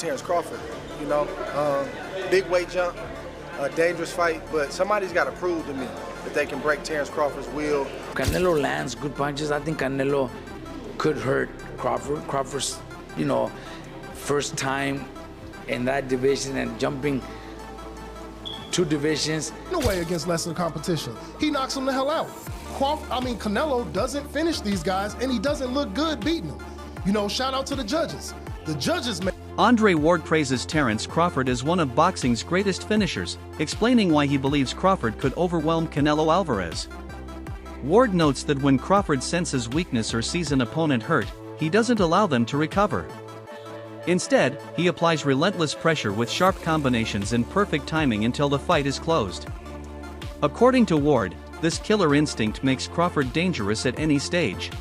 Terence Crawford. You know, big weight jump, a dangerous fight, but somebody's got to prove to me that they can break Terence Crawford's will. Canelo lands good punches. I think Canelo could hurt Crawford. Crawford's, you know, first time in that division and jumping 2 divisions. No way against lesser competition. He knocks him the hell out. Canelo doesn't finish these guys, and he doesn't look good beating them. You know, shout out to the judges. The judges make. Andre Ward praises Terence Crawford as one of boxing's greatest finishers, explaining why he believes Crawford could overwhelm Canelo Álvarez. Ward notes that when Crawford senses weakness or sees an opponent hurt, he doesn't allow them to recover. Instead, he applies relentless pressure with sharp combinations and perfect timing until the fight is closed. According to Ward, this killer instinct makes Crawford dangerous at any stage.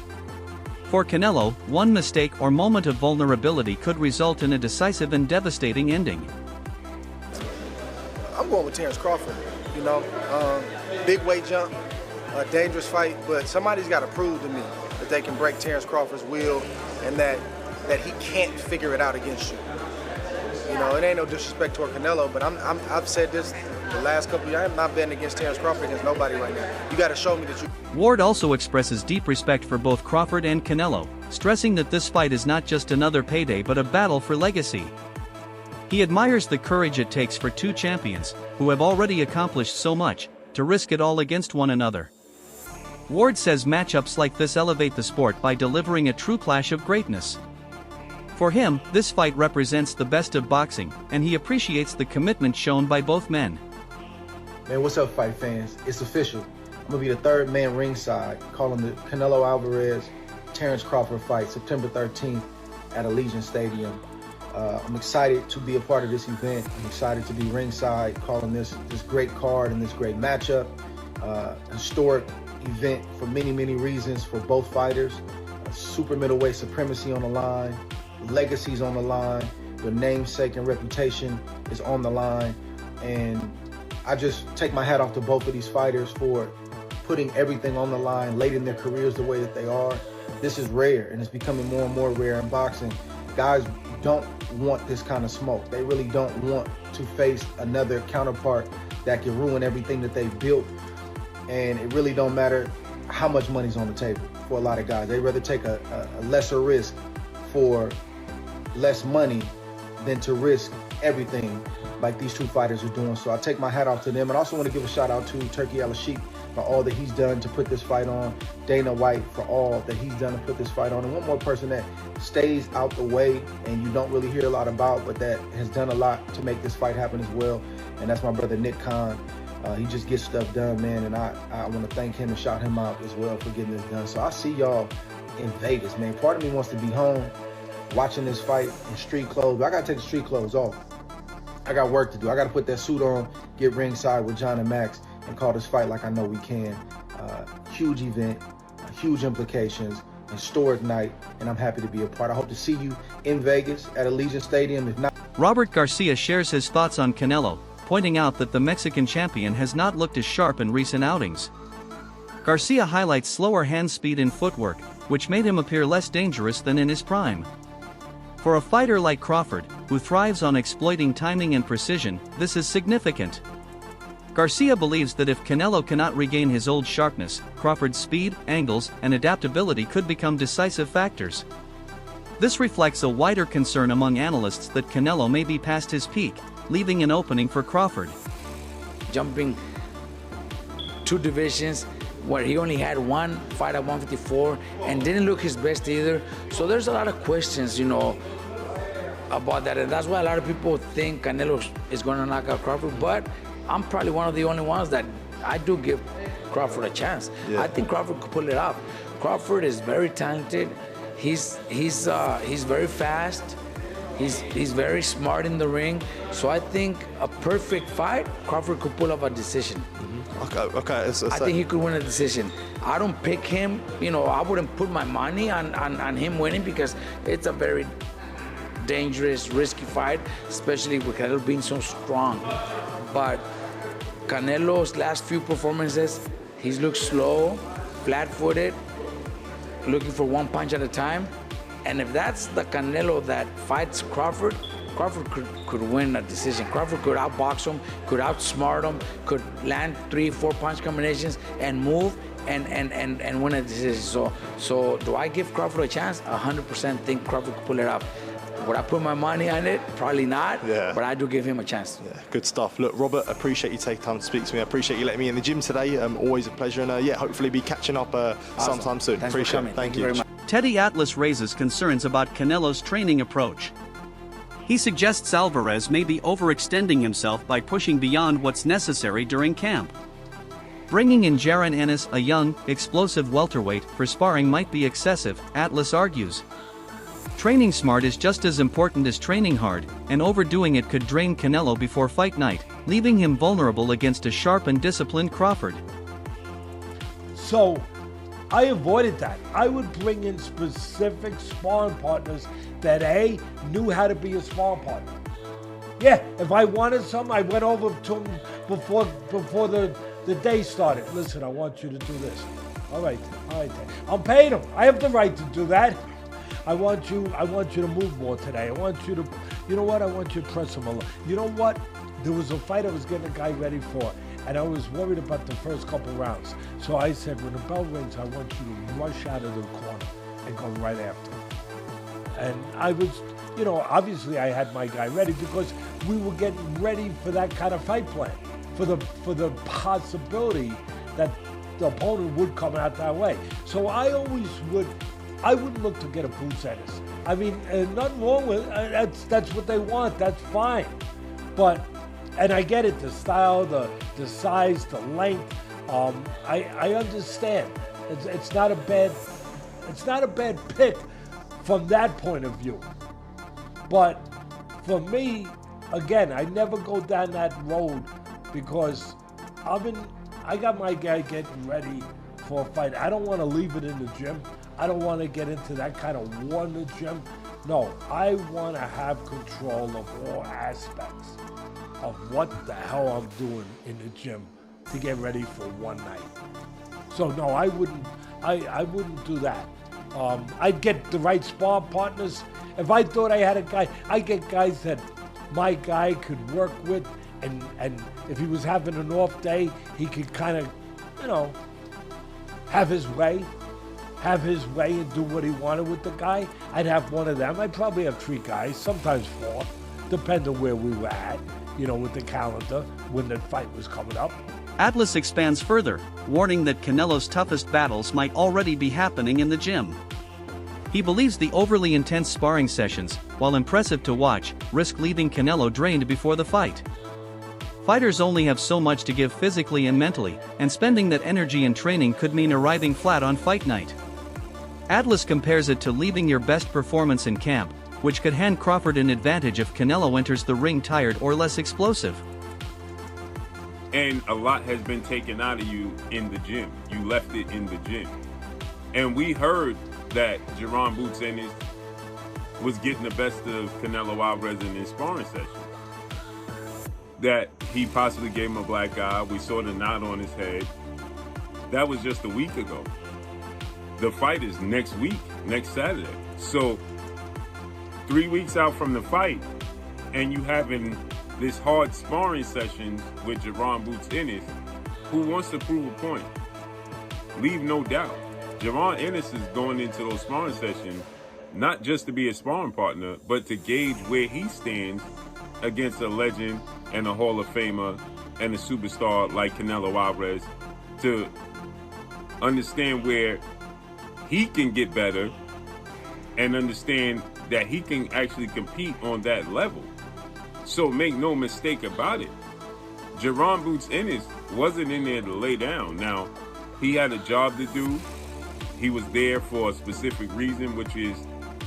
For Canelo, one mistake or moment of vulnerability could result in a decisive and devastating ending. I'm going with Terence Crawford. You know, big weight jump, a dangerous fight, but somebody's got to prove to me that they can break Terence Crawford's will and that he can't figure it out against you. You know, it ain't no disrespect toward Canelo, but I've said this the last couple of years. I'm not betting against Terence Crawford against nobody right now. You got to show me that you. Ward also expresses deep respect for both Crawford and Canelo, stressing that this fight is not just another payday but a battle for legacy. He admires the courage it takes for 2 champions, who have already accomplished so much, to risk it all against one another. Ward says matchups like this elevate the sport by delivering a true clash of greatness. For him, this fight represents the best of boxing, and he appreciates the commitment shown by both men. Man, what's up, fight fans? It's official. I'm gonna be the 3rd man ringside, calling the Canelo Álvarez Terence Crawford fight September 13th at Allegiant Stadium. I'm excited to be a part of this event. I'm excited to be ringside, calling this great card and this great matchup. Historic event for many, many reasons for both fighters. Super middleweight supremacy on the line, legacy's on the line, your namesake and reputation is on the line, and I just take my hat off to both of these fighters for putting everything on the line late in their careers the way that they are. This is rare, and it's becoming more and more rare in boxing. Guys don't want this kind of smoke. They really don't want to face another counterpart that can ruin everything that they've built, and it really don't matter how much money's on the table for a lot of guys. They'd rather take a lesser risk for less money than to risk everything like these 2 fighters are doing. So I take my hat off to them, and I also want to give a shout out to Turki Al-Sheikh for all that he's done to put this fight on, Dana White for all that he's done to put this fight on, and one more person that stays out the way and you don't really hear a lot about, but that has done a lot to make this fight happen as well, and that's my brother Nick Khan. He just gets stuff done, man, and I want to thank him and shout him out as well for getting this done. So I see y'all in Vegas, man. Part of me wants to be home watching this fight in street clothes, but I got to take the street clothes off. I got work to do. I got to put that suit on, get ringside with John and Max, and call this fight like I know we can. Huge event, huge implications, historic night, and I'm happy to be a part. I hope to see you in Vegas at Allegiant Stadium. If not, Robert Garcia shares his thoughts on Canelo, pointing out that the Mexican champion has not looked as sharp in recent outings. Garcia highlights slower hand speed and footwork, which made him appear less dangerous than in his prime. For a fighter like Crawford, who thrives on exploiting timing and precision, this is significant. Garcia believes that if Canelo cannot regain his old sharpness, Crawford's speed, angles, and adaptability could become decisive factors. This reflects a wider concern among analysts that Canelo may be past his peak, leaving an opening for Crawford. Jumping 2 divisions, where he only had 1 fight at 154 and didn't look his best either. So there's a lot of questions, you know, about that, and that's why a lot of people think Canelo is going to knock out Crawford, but I'm probably one of the only ones that I do give Crawford a chance. Yeah. I think Crawford could pull it off. Crawford is very talented. He's very fast. He's very smart in the ring. So I think a perfect fight, Crawford could pull off a decision. Okay. I think he could win a decision. I don't pick him. You know, I wouldn't put my money on him winning because it's a very dangerous, risky fight, especially with Canelo being so strong. But Canelo's last few performances, he's looked slow, flat-footed, looking for 1 punch at a time. And if that's the Canelo that fights Crawford Crawford could win a decision. Crawford could outbox him, could outsmart him, could land 3-4 punch combinations and move and win a decision. So do I give Crawford a chance? 100% think Crawford could pull it off. Would I put my money on it? Probably not, but I do give him a chance. Yeah, good stuff. Look, Robert, appreciate you taking time to speak to me. I appreciate you letting me in the gym today. Always a pleasure, and yeah, hopefully be catching up sometime soon. Thanks appreciate for coming. it. Thank you very much. Teddy Atlas raises concerns about Canelo's training approach. He suggests Alvarez may be overextending himself by pushing beyond what's necessary during camp. Bringing in Jaron Ennis, a young, explosive welterweight, for sparring might be excessive, Atlas argues. Training smart is just as important as training hard, and overdoing it could drain Canelo before fight night, leaving him vulnerable against a sharp and disciplined Crawford. So, I avoided that. I would bring in specific sparring partners that A, knew how to be a sparring partner. Yeah, if I wanted something, I went over to him before the day started. Listen, I want you to do this. All right. I'm paying him. I have the right to do that. I want you to move more today. I want you to, you know what? I want you to press him a little. You know what? There was a fight I was getting a guy ready for, and I was worried about the first couple rounds. So I said, when the bell rings, I want you to rush out of the corner and go right after him. And I was, obviously I had my guy ready because we were getting ready for that kind of fight plan, for the possibility that the opponent would come out that way. So I wouldn't look to get a boots at us. I mean, nothing wrong with it. That's what they want. That's fine. But, and I get it, the style, the size, the length. I understand. It's not a bad pick from that point of view. But for me, again, I never go down that road because I got my guy getting ready for a fight. I don't want to leave it in the gym. I don't want to get into that kind of war in the gym. No, I want to have control of all aspects of what the hell I'm doing in the gym to get ready for one night. So no, I wouldn't do that. I'd get the right spar partners. If I thought I had a guy, I get guys that my guy could work with, and if he was having an off day, he could kind of, have his way and do what he wanted with the guy. I'd have one of them. I'd probably have 3 guys, sometimes 4, depending on where we were at, with the calendar when the fight was coming up. Atlas expands further, warning that Canelo's toughest battles might already be happening in the gym. He believes the overly intense sparring sessions, while impressive to watch, risk leaving Canelo drained before the fight. Fighters only have so much to give physically and mentally, and spending that energy in training could mean arriving flat on fight night. Atlas compares it to leaving your best performance in camp, which could hand Crawford an advantage if Canelo enters the ring tired or less explosive. And a lot has been taken out of you in the gym. You left it in the gym. And we heard that Jaron Boots Ennis was getting the best of Canelo Álvarez in his sparring session. That he possibly gave him a black eye. We saw the knot on his head. That was just a week ago. The fight is next week, next Saturday. So 3 weeks out from the fight, and you having this hard sparring session with Jaron Boots Ennis, who wants to prove a point. Leave no doubt. Jaron Ennis is going into those sparring sessions not just to be a sparring partner, but to gauge where he stands against a legend and a Hall of Famer and a superstar like Canelo Álvarez, to understand where he can get better and understand that he can actually compete on that level. So make no mistake about it, Jaron Boots Ennis wasn't in there to lay down. Now, he had a job to do. He was there for a specific reason, which is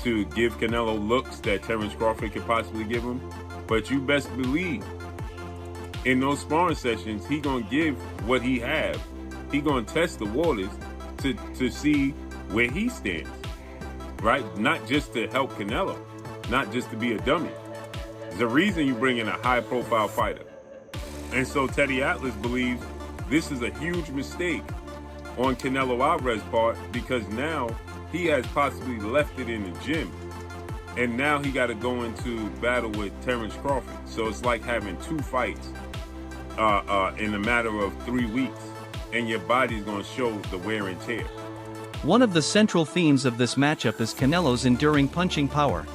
to give Canelo looks that Terence Crawford could possibly give him. But you best believe, in those sparring sessions, he gonna give what he have. He gonna test the waters to see where he stands, right? Not just to help Canelo, not just to be a dummy. There's a reason you bring in a high-profile fighter. And so Teddy Atlas believes this is a huge mistake on Canelo Álvarez's part, because now he has possibly left it in the gym. And now he got to go into battle with Terence Crawford. So it's like having 2 fights in a matter of 3 weeks, and your body's going to show the wear and tear. One of the central themes of this matchup is Canelo's enduring punching power.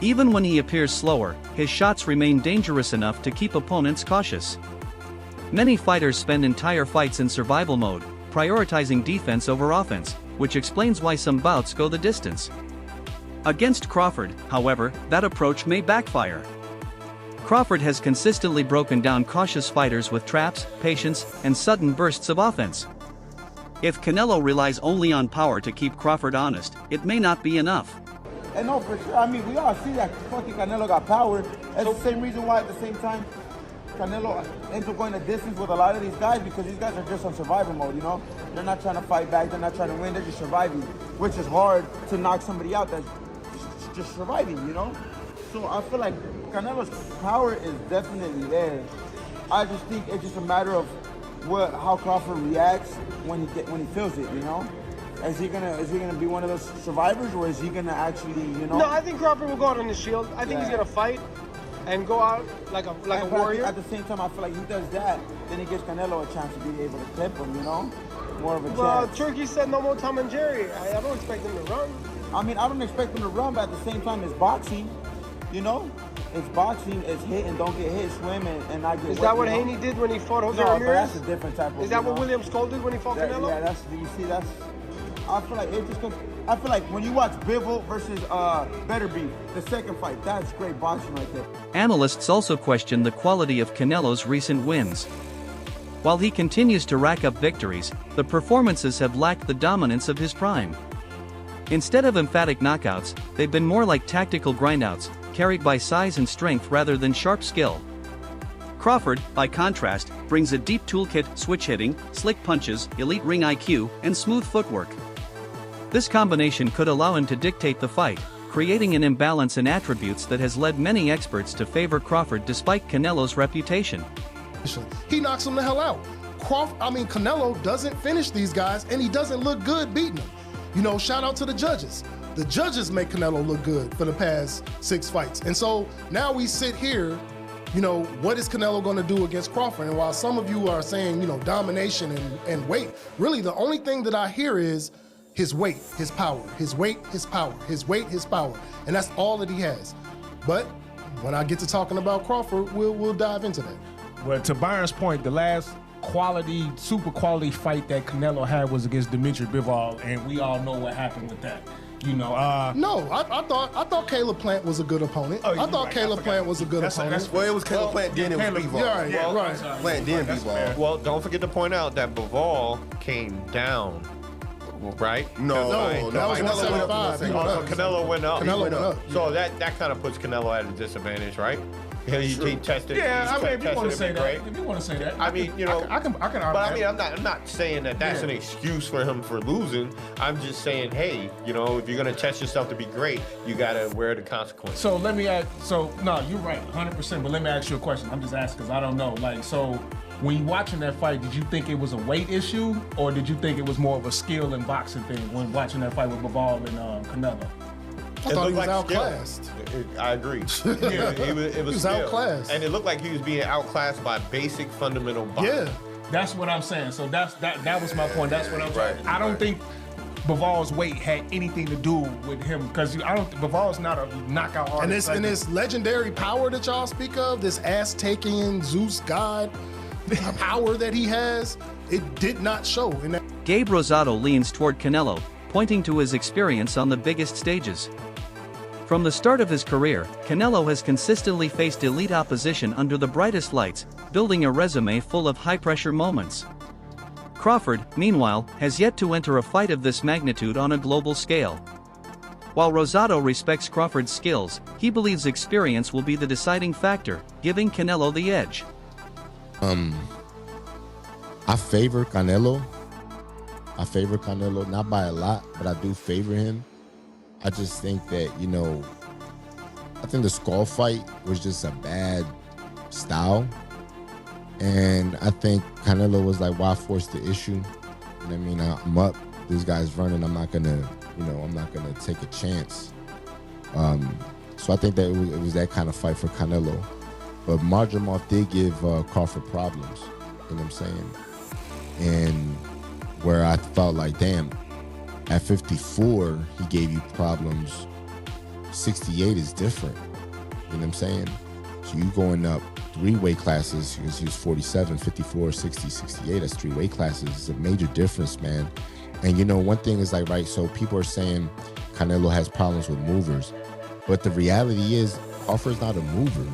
Even when he appears slower, his shots remain dangerous enough to keep opponents cautious. Many fighters spend entire fights in survival mode, prioritizing defense over offense, which explains why some bouts go the distance. Against Crawford, however, that approach may backfire. Crawford has consistently broken down cautious fighters with traps, patience, and sudden bursts of offense. If Canelo relies only on power to keep Crawford honest, it may not be enough. And no, for sure. I mean, we all see that fucking Canelo got power. That's the same reason why, at the same time, Canelo ends up going a distance with a lot of these guys, because these guys are just on survival mode, you know? They're not trying to fight back. They're not trying to win. They're just surviving, which is hard to knock somebody out that's just surviving, you know? So I feel like Canelo's power is definitely there. I just think it's just a matter of how Crawford reacts when he feels it, you know? Is he gonna be one of those survivors, or is he gonna actually, you know? No, I think Crawford will go out on the shield. I think he's gonna fight and go out like a warrior. At the same time, I feel like he does that, then it gives Canelo a chance to be able to clip him, you know? More of a chance. Well, Turkey said no more Tom and Jerry. I don't expect him to run. I mean, I don't expect him to run, but at the same time, it's boxing, you know? It's boxing, it's hit and don't get hit, swim and not get Is that what Haney did when he fought Jose Ramirez? Ramirez? That's a different type of. Is that what William Skull did when he fought Canelo? Yeah, that's. I feel like I feel like when you watch Bivol versus Better Beef, the second fight, that's great boxing right there. Analysts also question the quality of Canelo's recent wins. While he continues to rack up victories, the performances have lacked the dominance of his prime. Instead of emphatic knockouts, they've been more like tactical grindouts, carried by size and strength rather than sharp skill. Crawford, by contrast, brings a deep toolkit, switch hitting, slick punches, elite ring IQ, and smooth footwork. This combination could allow him to dictate the fight, creating an imbalance in attributes that has led many experts to favor Crawford despite Canelo's reputation. He knocks him the hell out. Canelo doesn't finish these guys, and he doesn't look good beating them. You know, shout out to the judges. The judges make Canelo look good for the past 6 fights. And so now we sit here, you know, what is Canelo going to do against Crawford? And while some of you are saying, you know, domination and weight, really the only thing that I hear is his weight, his power, his weight, his power, his weight, his power. And that's all that he has. But when I get to talking about Crawford, we'll dive into that. Well, to Byron's point, the last quality, super quality fight that Canelo had was against Dimitri Bivol, and we all know what happened with that. You know, no, I thought Caleb Plant was a good opponent. I thought Caleb Plant was a good opponent. Well, it was Caleb Plant, then it was Bivol. Yeah, right. Plant, then Bivol. Well, don't forget to point out that Bivol came down, right? No, that was 175. Canelo went up. Canelo went up. So that kind of puts Canelo at a disadvantage, right? He tested. Yeah, I mean, if you want to say that, if you want to say that, I mean, you know, I can argue. But I mean, I'm not saying that that's an excuse for him for losing. I'm just saying, hey, you know, if you're gonna test yourself to be great, you gotta wear the consequences. So let me ask. So no, you're right, 100%. But let me ask you a question. I'm just asking because I don't know. Like, so when you watching that fight, did you think it was a weight issue, or did you think it was more of a skill and boxing thing when watching that fight with Bivol and Canelo? I thought he was outclassed. I agree. Yeah, it was outclassed. And it looked like he was being outclassed by basic fundamental boxing. Yeah. That's what I'm saying. So that was my point. That's what I'm saying. I don't think Bivol's weight had anything to do with him, because Bivol's not a knockout artist. And this legendary power that y'all speak of, this ass-taking Zeus god power that he has, it did not show in that. Gabe Rosado leans toward Canelo, pointing to his experience on the biggest stages. From the start of his career, Canelo has consistently faced elite opposition under the brightest lights, building a resume full of high-pressure moments. Crawford, meanwhile, has yet to enter a fight of this magnitude on a global scale. While Rosado respects Crawford's skills, he believes experience will be the deciding factor, giving Canelo the edge. I favor Canelo. Not by a lot, but I do favor him. I just think that, you know, I think the Skull fight was just a bad style. And I think Canelo was like, why force the issue? And I mean, I'm up. This guy's running. I'm not gonna take a chance. So I think that it was that kind of fight for Canelo. But Marjamov did give Crawford problems, you know what I'm saying? And where I felt like, damn, at 54, he gave you problems. 68 is different, you know what I'm saying? So you going up 3 weight classes, because he was 47, 54, 60, 68, that's 3 weight classes. It's a major difference, man. And you know, one thing is like, right, so people are saying Canelo has problems with movers, but the reality is Crawford's not a mover.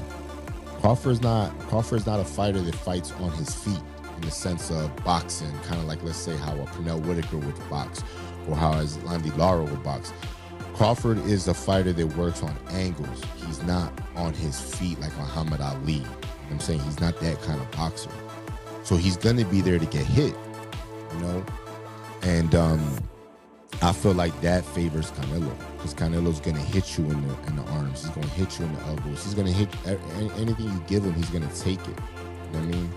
Crawford's not a fighter that fights on his feet in the sense of boxing, kind of like, let's say, how a Pernell Whitaker would box or how Landy Lara would box. Crawford is a fighter that works on angles. He's not on his feet like Muhammad Ali. You know what I'm saying? He's not that kind of boxer. So he's going to be there to get hit, you know? And I feel like that favors Canelo, because Canelo's going to hit you in the arms. He's going to hit you in the elbows. He's going to hit anything you give him, he's going to take it. You know what I mean?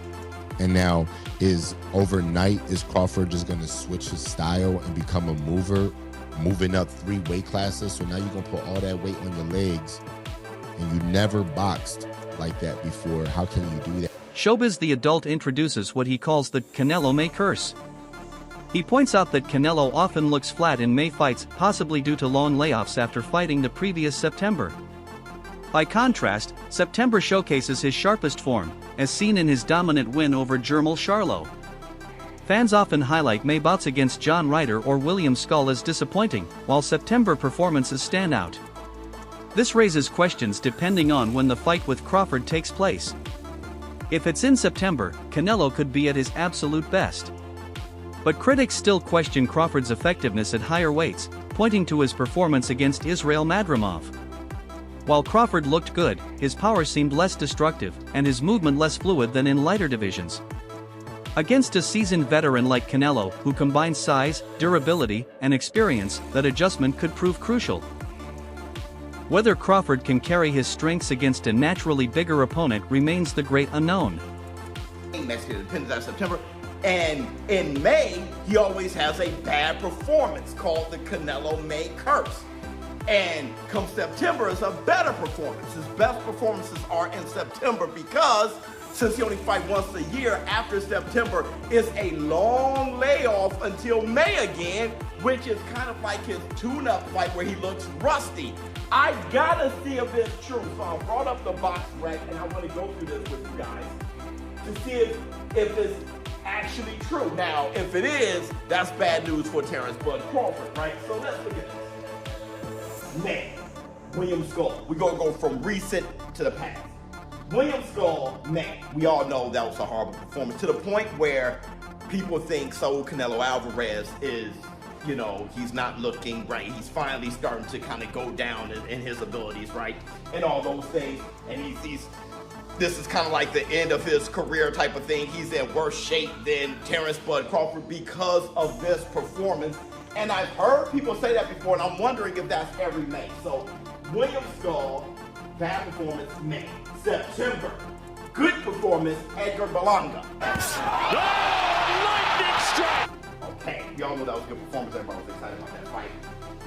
And now, is Crawford just going to switch his style and become a mover, moving up 3 weight classes? So now you're going to put all that weight on your legs, and you never boxed like that before. How can you do that? Showbiz the adult introduces what he calls the Canelo May curse. He points out that Canelo often looks flat in May fights, possibly due to long layoffs after fighting the previous September. By contrast, September showcases his sharpest form, as seen in his dominant win over Jermall Charlo. Fans often highlight May bouts against John Ryder or William Skull as disappointing, while September performances stand out. This raises questions depending on when the fight with Crawford takes place. If it's in September, Canelo could be at his absolute best. But critics still question Crawford's effectiveness at higher weights, pointing to his performance against Israil Madrimov. While Crawford looked good, his power seemed less destructive, and his movement less fluid than in lighter divisions. Against a seasoned veteran like Canelo, who combines size, durability, and experience, that adjustment could prove crucial. Whether Crawford can carry his strengths against a naturally bigger opponent remains the great unknown. Mexican depends on September. And in May, he always has a bad performance called the Canelo May curse. And come September, it's a better performance. His best performances are in September because since he only fights once a year, after September is a long layoff until May again, which is kind of like his tune-up fight where he looks rusty. I gotta see if it's true. So I brought up the box rack and I want to go through this with you guys to see if it's actually true. Now, if it is, that's bad news for Terence Crawford, right? So let's look at this. Man, William Skull. We're gonna go from recent to the past. William Skull, man, we all know that was a horrible performance to the point where people think Canelo Alvarez is, you know, he's not looking right. He's finally starting to kind of go down in his abilities, right? And all those things. And this is kind of like the end of his career type of thing. He's in worse shape than Terence Crawford because of this performance. And I've heard people say that before, and I'm wondering if that's every May. So William Skull, bad performance, May. September, good performance, Edgar Berlanga. Lightning strike! Okay, y'all know that was a good performance. Everybody was excited about that fight.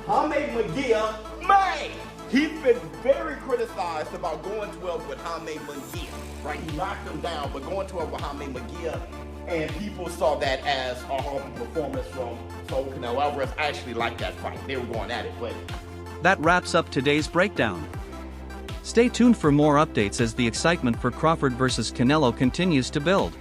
Jaime Munguia, May! He's been very criticized about going 12 with Jaime Munguia, right? He knocked him down, but going 12 with Jaime Munguia, and people saw that as a horrible performance from Canelo Álvarez. I actually liked that fight. They were going at it, but... That wraps up today's breakdown. Stay tuned for more updates as the excitement for Crawford versus Canelo continues to build.